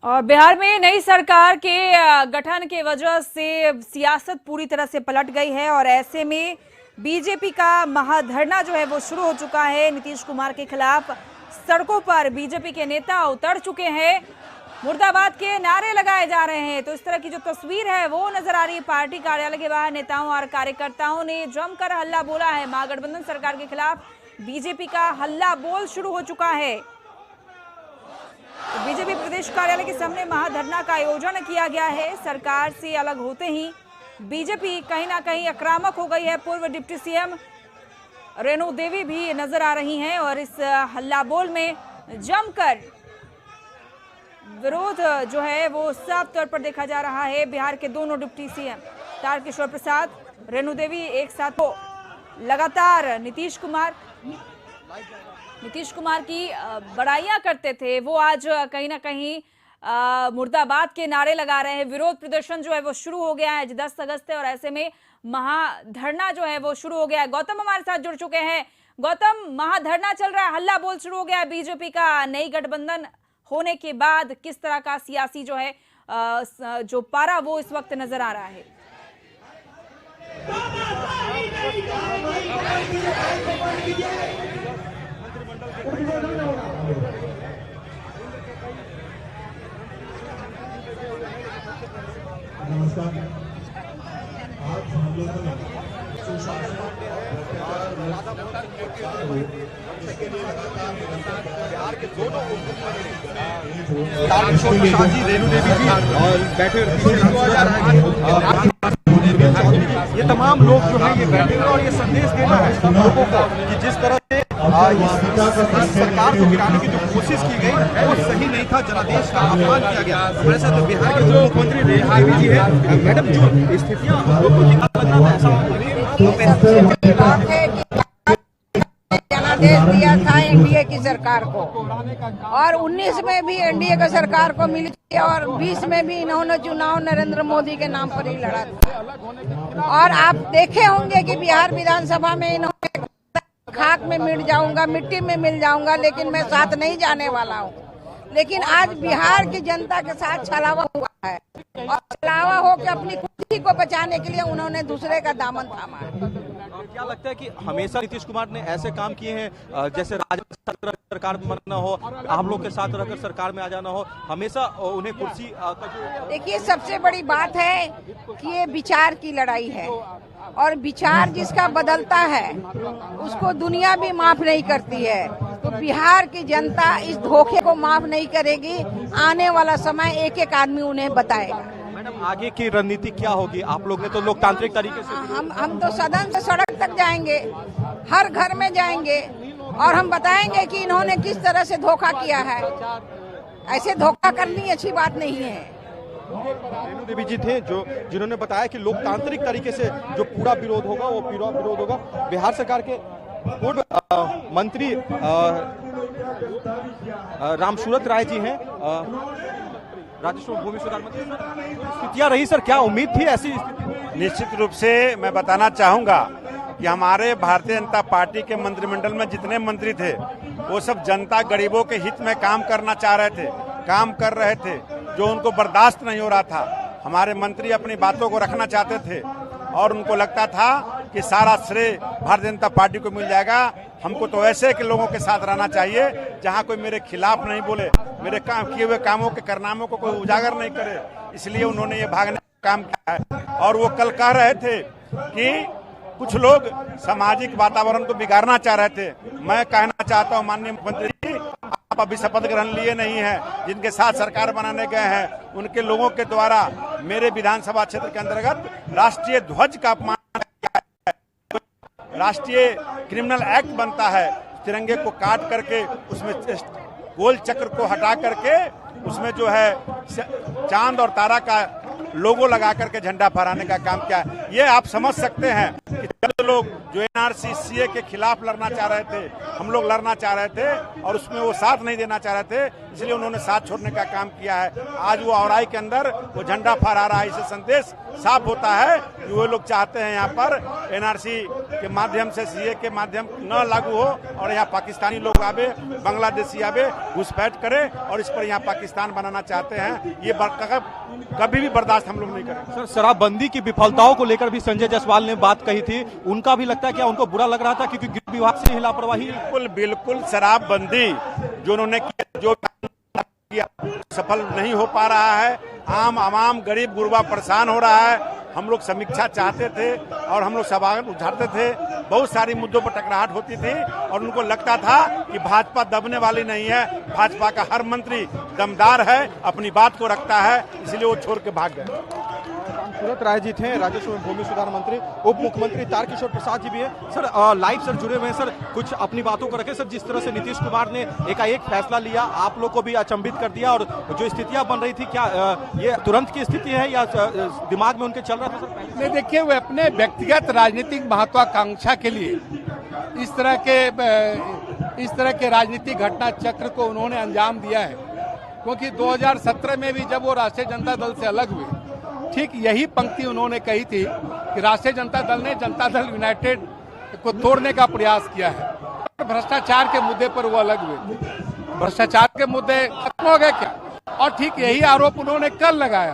और बिहार में नई सरकार के गठन के वजह से सियासत पूरी तरह से पलट गई है और ऐसे में बीजेपी का महाधरना जो है वो शुरू हो चुका है। नीतीश कुमार के खिलाफ सड़कों पर बीजेपी के नेता उतर चुके हैं, मुर्दाबाद के नारे लगाए जा रहे हैं। तो इस तरह की जो तस्वीर है वो नजर आ रही है। पार्टी कार्यालय के बाहर नेताओं और कार्यकर्ताओं ने जमकर हल्ला बोला है। महागठबंधन सरकार के खिलाफ बीजेपी का हल्ला बोल शुरू हो चुका है। तो बीजेपी प्रदेश कार्यालय के सामने महाधरना का आयोजन किया गया है। सरकार से अलग होते ही बीजेपी कहीं ना कहीं आक्रामक हो गई है। पूर्व डिप्टी सीएम रेणु देवी भी नजर आ रही हैं और इस हल्ला बोल में जमकर विरोध जो है वो साफ तौर पर देखा जा रहा है। बिहार के दोनों डिप्टी सीएम तारकिशोर प्रसाद, रेणु देवी एक साथ हो। लगातार नीतीश कुमार की बड़ाइयां करते थे, वो आज कहीं ना कहीं मुर्दाबाद के नारे लगा रहे हैं। विरोध प्रदर्शन जो है वो शुरू हो गया है 10 अगस्त है और ऐसे में महाधरना जो है वो शुरू हो गया है। गौतम हमारे साथ जुड़ चुके हैं। गौतम, महाधरना चल रहा है, हल्ला बोल शुरू हो गया है बीजेपी का। नई गठबंधन होने के बाद किस तरह का सियासी जो है जो पारा वो इस वक्त नजर आ रहा है? नमस्कार। आज हम लोग बिहार के दोनों तारकिशोर प्रसाद जी, रेणु देवी जी और बैठे ये तमाम लोग जो है ये बैठे हुए और ये संदेश देना है लोगों को कि जिस तरह से इस सरकार को गिराने की जो कोशिश की गई वो सही नहीं था, जनादेश का अपमान किया गया। हमारे साथ बिहार के जो मुख्यमंत्री रेणु देवी जी है। मैडम, जो स्थितियां लोगों को लगना था जनादेश दिया था एनडीए की सरकार को और 19 में भी एनडीए की सरकार को मिल गया और 20 में भी इन्होंने चुनाव नरेंद्र मोदी के नाम पर ही लड़ा था। और आप देखे होंगे कि बिहार विधानसभा में इन्होंने खाक में मिट जाऊंगा, मिट्टी में मिल जाऊंगा, लेकिन मैं साथ नहीं जाने वाला हूँ। लेकिन आज बिहार की जनता के साथ छलावा हुआ है और छलावा होकर अपनी कुर्सी को बचाने के लिए उन्होंने दूसरे का दामन थामा है। क्या लगता है कि हमेशा नीतीश कुमार ने ऐसे काम किए हैं, जैसे राजद सरकार में मरना हो, आप लोग के साथ रहकर सरकार में आ जाना हो, हमेशा उन्हें कुर्सी देखिए, सबसे बड़ी बात है कि ये विचार की लड़ाई है और विचार जिसका बदलता है उसको दुनिया भी माफ नहीं करती है। तो बिहार की जनता इस धोखे को माफ नहीं करेगी। आने वाला समय एक एक आदमी उन्हें बताएगा। मैडम, आगे की रणनीति क्या होगी? आप लोग ने तो लोकतांत्रिक तरीके से हम तो सदन से सड़क तक जाएंगे, हर घर में जाएंगे और हम बताएंगे कि इन्होंने किस तरह से धोखा किया है। ऐसे धोखा करनी अच्छी बात नहीं है। रेणु देवी जी थे जिन्होंने बताया कि लोकतांत्रिक तरीके से जो पूरा विरोध होगा वो पूरा विरोध होगा। बिहार सरकार के पूर्व मंत्री रामसूरत राय जी हैं, राजस्व भूमि सुधार मंत्री। स्थितियां रही सर, क्या उम्मीद थी ऐसी स्थिति? निश्चित रूप से मैं बताना चाहूंगा कि हमारे भारतीय जनता पार्टी के मंत्रिमंडल में जितने मंत्री थे वो सब जनता गरीबों के हित में काम करना चाह रहे थे, काम कर रहे थे। जो उनको बर्दाश्त नहीं हो रहा था, हमारे मंत्री अपनी बातों को रखना चाहते थे और उनको लगता था कि सारा श्रेय भारतीय जनता पार्टी को मिल जाएगा। हमको तो ऐसे के लोगों के साथ रहना चाहिए जहां कोई मेरे खिलाफ नहीं बोले, मेरे काम किए हुए कामों के कारनामों को कोई उजागर नहीं करे। इसलिए उन्होंने ये भागने का काम किया है। और वो कल कह रहे थे कि कुछ लोग सामाजिक वातावरण को बिगाड़ना चाह रहे थे। मैं कहना चाहता हूँ माननीय मुख्यमंत्री जी, आप अभी शपथ ग्रहण लिए नहीं है। जिनके साथ सरकार बनाने गए हैं उनके लोगों के द्वारा मेरे विधानसभा क्षेत्र के अंतर्गत राष्ट्रीय ध्वज का अपमान किया है। राष्ट्रीय क्रिमिनल एक्ट बनता है, तिरंगे को काट करके उसमें गोल चक्र को हटा करके उसमें जो है चांद और तारा का लोगो लगा करके झंडा फहराने का काम किया है। ये आप समझ सकते हैं कि जो लोग जो एनआरसी सीए के खिलाफ लड़ना चाह रहे थे, हम लोग लड़ना चाह रहे थे और उसमें वो साथ नहीं देना चाह रहे थे, इसलिए उन्होंने साथ छोड़ने का काम किया है। आज वो औराई के अंदर वो झंडा फहरा रहा है। इससे संदेश साफ होता है कि वो लोग चाहते हैं यहाँ पर एनआरसी के माध्यम से, सीए के माध्यम न लागू हो और यहाँ पाकिस्तानी लोग आवे, बांग्लादेशी आवे, घुसपैठ करे और इस पर यहाँ पाकिस्तान बनाना चाहते हैं। ये कभी भी बर्दाश्त हम लोग नहीं करेंगे। सर, शराबबंदी की विफलताओं को लेकर भी संजय जायसवाल ने बात कही थी, उनका भी लगता है क्या उनको बुरा लग रहा था क्योंकि गृह विभाग से ही लापरवाही? बिल्कुल शराबबंदी जो उन्होंने जो किया सफल नहीं हो पा रहा है। आम गरीब गुरबा परेशान हो रहा है। हम लोग समीक्षा चाहते थे और हम लोग सवाल उठाते थे, बहुत सारी मुद्दों पर टकराहट होती थी और उनको लगता था कि भाजपा दबने वाली नहीं है। भाजपा का हर मंत्री दमदार है, अपनी बात को रखता है, इसलिए वो छोड़ के भाग गए। सूरत राय जी थे, राजस्व एवं भूमि सुधार मंत्री। उप मुख्यमंत्री तारकिशोर प्रसाद जी भी है। सर, लाइव सर जुड़े हुए हैं। सर, कुछ अपनी बातों को रखें। सर, जिस तरह से नीतीश कुमार ने एकाएक फैसला लिया, आप लोग को भी अचंभित कर दिया और जो स्थितियां बन रही थी, क्या ये तुरंत की स्थिति है या दिमाग में उनके चल रहा था? सर, नहीं, देखिए, वे अपने व्यक्तिगत राजनीतिक महत्वाकांक्षा के लिए इस तरह के राजनीतिक घटना चक्र को उन्होंने अंजाम दिया है। क्योंकि 2017 में भी जब वो राष्ट्रीय जनता दल से अलग हुए, ठीक यही पंक्ति उन्होंने कही थी कि राष्ट्रीय जनता दल ने जनता दल यूनाइटेड को तोड़ने का प्रयास किया है। भ्रष्टाचार के मुद्दे पर वो अलग हुए थे। भ्रष्टाचार के मुद्दे खत्म हो गए क्या? और ठीक यही आरोप उन्होंने कल लगाया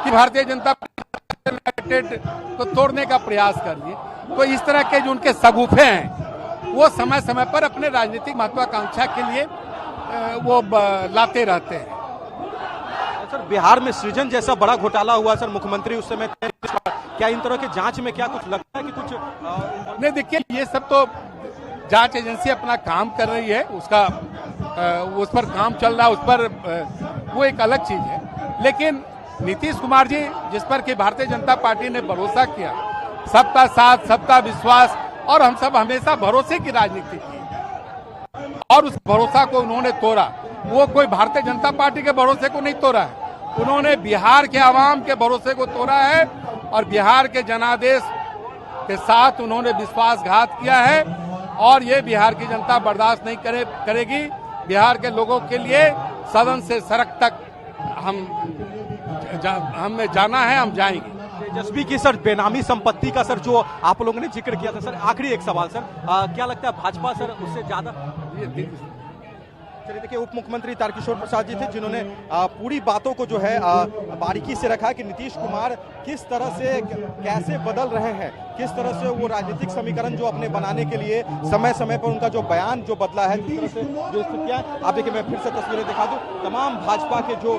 कि भारतीय जनता पार्टी यूनाइटेड को तोड़ने का प्रयास कर रही है। तो इस तरह के जो उनके सगुफे हैं, वो समय समय पर अपने राजनीतिक महत्वाकांक्षा के लिए वो लाते रहते हैं। सर, बिहार में सृजन जैसा बड़ा घोटाला हुआ, सर, मुख्यमंत्री उस समय क्या इन तरह के जांच में क्या कुछ लगता है कि कुछ नहीं? देखिए, ये सब तो जांच एजेंसी अपना काम कर रही है, उसका उस पर काम चल रहा है, उस पर वो एक अलग चीज है। लेकिन नीतीश कुमार जी, जिस पर कि भारतीय जनता पार्टी ने भरोसा किया, सबका साथ, सबका विश्वास, और हम सब हमेशा भरोसे की राजनीति की और उस भरोसा को उन्होंने तोड़ा। वो कोई भारतीय जनता पार्टी के भरोसे को नहीं तोड़ा है, उन्होंने बिहार के आवाम के भरोसे को तोड़ा है और बिहार के जनादेश के साथ उन्होंने विश्वासघात किया है। और ये बिहार की जनता बर्दाश्त नहीं करेगी। बिहार के लोगों के लिए सदन से सड़क तक हमें जाना है, हम जाएंगे। तेजस्वी की सर बेनामी संपत्ति का सर जो आप लोगों ने जिक्र किया था, सर, आखिरी एक सवाल सर, क्या लगता है भाजपा सर उससे ज्यादा? चलिए, देखिए, उप मुख्यमंत्री तारकिशोर प्रसाद जी थे जिन्होंने पूरी बातों को जो है बारीकी से रखा कि नीतीश कुमार किस तरह से कैसे बदल रहे हैं, किस तरह से वो राजनीतिक समीकरण जो अपने बनाने के लिए समय समय पर उनका जो बयान जो बदला है, जिस तरह से जो स्थितियां, आप देखिए, मैं फिर से तस्वीरें दिखा दूं, तमाम भाजपा के जो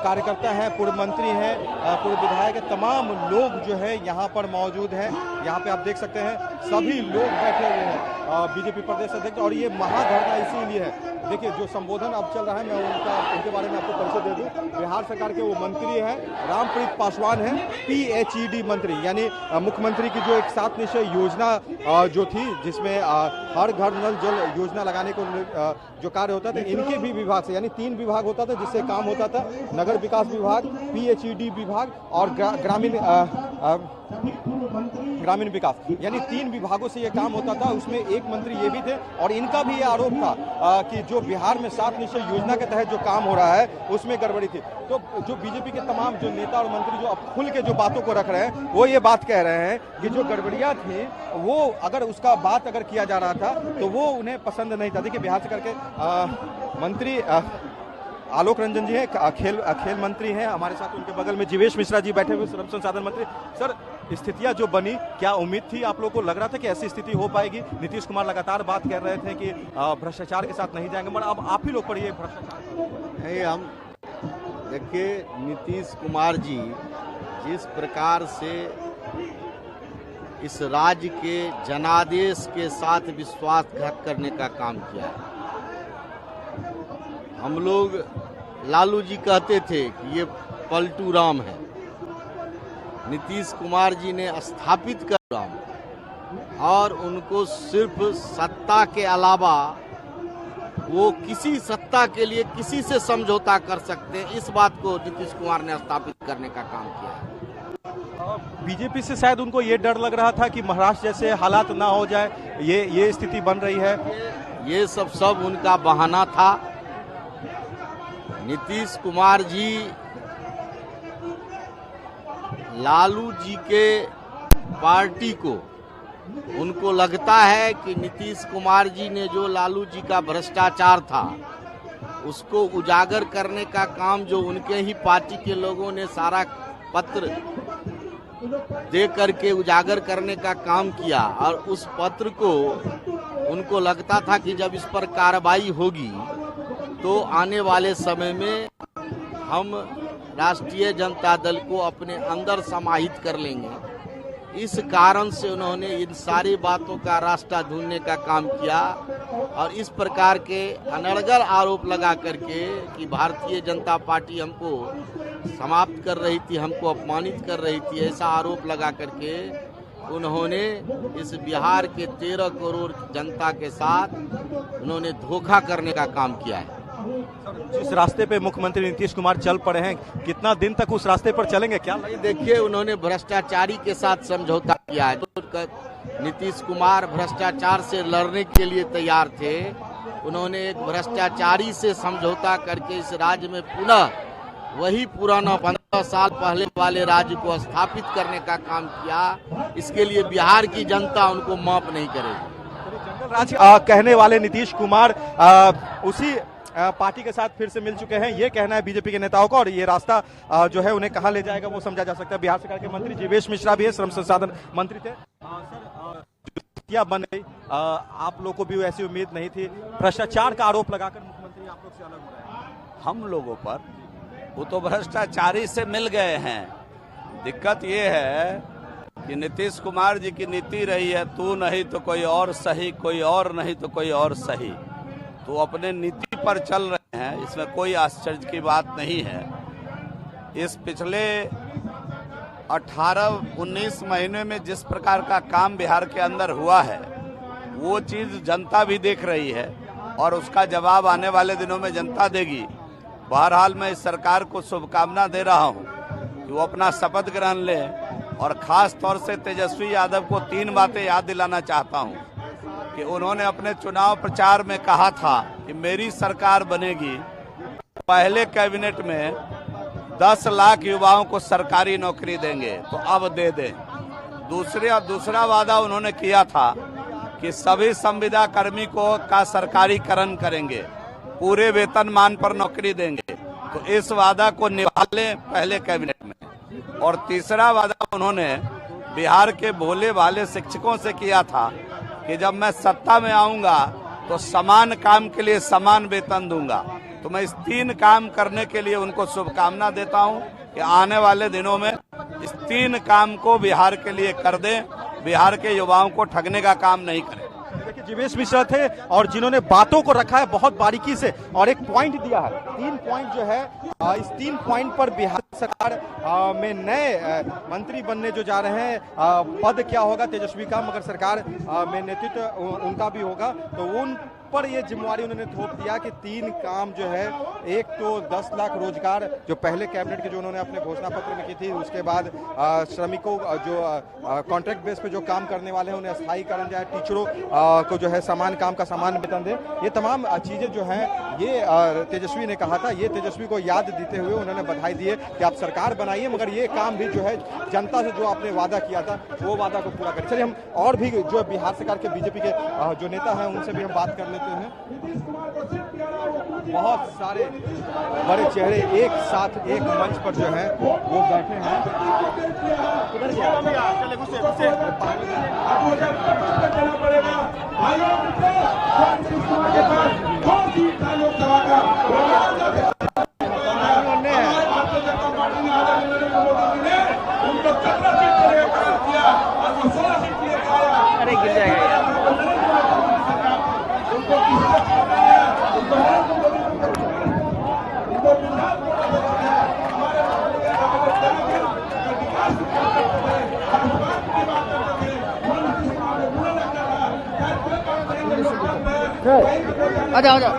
कार्यकर्ता हैं, पूर्व मंत्री हैं, पूर्व विधायक हैं, तमाम लोग जो है यहाँ पर मौजूद हैं। यहाँ पे आप देख सकते हैं सभी लोग बैठे हुए हैं, बीजेपी प्रदेश अध्यक्ष, और ये महाधरना इसीलिए है। देखिए, जो संबोधन अब चल रहा है, मैं उनके बारे में आपको परिचय दे दूं। बिहार सरकार के वो मंत्री हैं, रामप्रीत पासवान हैं, PHED मंत्री, यानी मुख्यमंत्री की जो एक 7 निश्चय योजना जो थी, जिसमें हर घर नल जल योजना लगाने को जो कार्य होता था, इनके भी विभाग से, यानी 3 विभाग होता था जिससे काम होता था, नगर विकास विभाग, PHED विभाग और ग्रामीण विकास, यानी 3 विभागों से ये काम होता था। उसमें एक मंत्री ये भी थे और इनका भी ये आरोप था कि जो बिहार में 7 निश्चय योजना के तहत जो काम हो रहा है उसमें गड़बड़ी थी। तो जो बीजेपी के तमाम जो नेता और मंत्री जो अब खुल के जो बातों को रख रहे हैं, वो ये बात कह रहे हैं कि जो गड़बड़ियां थी, वो अगर उसका बात अगर किया जा रहा था तो वो उन्हें पसंद नहीं था। देखिए, बिहार से करके मंत्री आलोक रंजन जी हैं, खेल मंत्री हैं, हमारे साथ उनके बगल में जीवेश मिश्रा जी बैठे हुए, श्रम संसाधन मंत्री। सर, स्थितियां जो बनी, क्या उम्मीद थी आप लोगों को, लग रहा था कि ऐसी स्थिति हो पाएगी? नीतीश कुमार लगातार बात कर रहे थे कि भ्रष्टाचार के साथ नहीं जाएंगे, मगर अब आप ही लोग पर ये भ्रष्टाचार नहीं। हम देखिए, नीतीश कुमार जी जिस प्रकार से इस राज्य के जनादेश के साथ विश्वासघात करने का काम किया है। हम लोग, लालू जी कहते थे कि ये पलटू राम है, नीतीश कुमार जी ने स्थापित कर राम, और उनको सिर्फ सत्ता के अलावा वो किसी सत्ता के लिए किसी से समझौता कर सकते हैं, इस बात को नीतीश कुमार ने स्थापित करने का काम किया है। बीजेपी से शायद उनको ये डर लग रहा था कि महाराष्ट्र जैसे हालात ना हो जाए, ये स्थिति बन रही है। ये सब उनका बहाना था। नीतीश कुमार जी लालू जी के पार्टी को, उनको लगता है कि नीतीश कुमार जी ने जो लालू जी का भ्रष्टाचार था उसको उजागर करने का काम जो उनके ही पार्टी के लोगों ने सारा पत्र दे करके उजागर करने का काम किया, और उस पत्र को उनको लगता था कि जब इस पर कार्रवाई होगी तो आने वाले समय में हम राष्ट्रीय जनता दल को अपने अंदर समाहित कर लेंगे। इस कारण से उन्होंने इन सारी बातों का रास्ता ढूंढने का काम किया और इस प्रकार के अनर्गल आरोप लगा करके कि भारतीय जनता पार्टी हमको समाप्त कर रही थी, हमको अपमानित कर रही थी, ऐसा आरोप लगा करके उन्होंने इस बिहार के 13 करोड़ जनता के साथ उन्होंने धोखा करने का काम किया है। जिस रास्ते पे मुख्यमंत्री नीतीश कुमार चल पड़े हैं, कितना दिन तक उस रास्ते पर चलेंगे? क्या देखिए, उन्होंने भ्रष्टाचारी के साथ समझौता किया है, तो नीतीश कुमार भ्रष्टाचार से लड़ने के लिए तैयार थे। उन्होंने एक भ्रष्टाचारी से समझौता करके इस राज्य में पुनः वही पुराना 15 साल पहले वाले राज्य को स्थापित करने का काम किया। इसके लिए बिहार की जनता उनको माफ नहीं करेगी। जंगल राज कहने वाले नीतीश कुमार उसी पार्टी के साथ फिर से मिल चुके हैं, ये कहना है बीजेपी के नेताओं का, और ये रास्ता जो है उन्हें कहां ले जाएगा वो समझा जा सकता है। बिहार सरकार के मंत्री जीवेश मिश्रा भी है, श्रम संसाधन मंत्री थे। सर, बन गई, आप लोगों को भी ऐसी उम्मीद नहीं थी, भ्रष्टाचार का आरोप लगाकर मुख्यमंत्री आप लोग से अलग हो रहे हैं। हम लोगों पर वो तो भ्रष्टाचारी से मिल गए हैं। दिक्कत ये है कि नीतीश कुमार जी की नीति रही है, तू नहीं तो कोई और सही, कोई और नहीं तो कोई और सही। तो अपने नीति पर चल रहे हैं, इसमें कोई आश्चर्य की बात नहीं है। इस पिछले 18-19 महीने में जिस प्रकार का काम बिहार के अंदर हुआ है वो चीज जनता भी देख रही है और उसका जवाब आने वाले दिनों में जनता देगी। बहरहाल मैं इस सरकार को शुभकामना दे रहा हूं कि वो अपना शपथ ग्रहण ले, और खास तौर से तेजस्वी यादव को 3 बातें याद दिलाना चाहता हूं कि उन्होंने अपने चुनाव प्रचार में कहा था कि मेरी सरकार बनेगी, पहले कैबिनेट में 10 लाख युवाओं को सरकारी नौकरी देंगे, तो अब दे दें। दूसरा वादा उन्होंने किया था कि सभी संविदा कर्मी को का सरकारीकरण करेंगे, पूरे वेतनमान पर नौकरी देंगे, तो इस वादा को निभा लें पहले कैबिनेट में। और तीसरा वादा उन्होंने बिहार के भोले भाले शिक्षकों से किया था कि जब मैं सत्ता में आऊंगा तो समान काम के लिए समान वेतन दूंगा। तो मैं इस 3 काम करने के लिए उनको शुभकामना देता हूं कि आने वाले दिनों में इस 3 काम को बिहार के लिए कर दें, बिहार के युवाओं को ठगने का काम नहीं करें। देखिए, जीवेश मिश्रा थे और जिन्होंने बातों को रखा है बहुत बारीकी से और एक पॉइंट दिया है। 3 पॉइंट जो है, इस 3 पॉइंट पर बिहार सरकार में नए मंत्री बनने जो जा रहे हैं, पद क्या होगा तेजस्वी का, मगर सरकार में नेतृत्व उनका भी होगा, तो उन पर ये जिम्मेवारी उन्होंने थोप दिया कि 3 काम जो है, एक तो 10 लाख रोजगार जो पहले कैबिनेट के जो उन्होंने अपने घोषणा पत्र में की थी, उसके बाद श्रमिकों जो कॉन्ट्रैक्ट बेस पे जो काम करने वाले हैं उन्हें स्थायीकरण जाए, टीचरों को जो है समान काम का समान वेतन दे। ये तमाम चीजें जो हैं ये तेजस्वी ने कहा था। ये तेजस्वी को याद देते हुए उन्होंने बधाई दी है कि आप सरकार बनाइए, मगर ये काम भी जो है जनता से जो आपने वादा किया था वो वादा को पूरा करें। चलिए, हम और भी जो बिहार सरकार के बीजेपी के जो नेता हैं उनसे भी हम बात कर लेते हैं। बहुत सारे बड़े चेहरे एक साथ एक मंच पर जो है वो बैठे हैं। अरे गिर जाएगा यार। आजा आजा।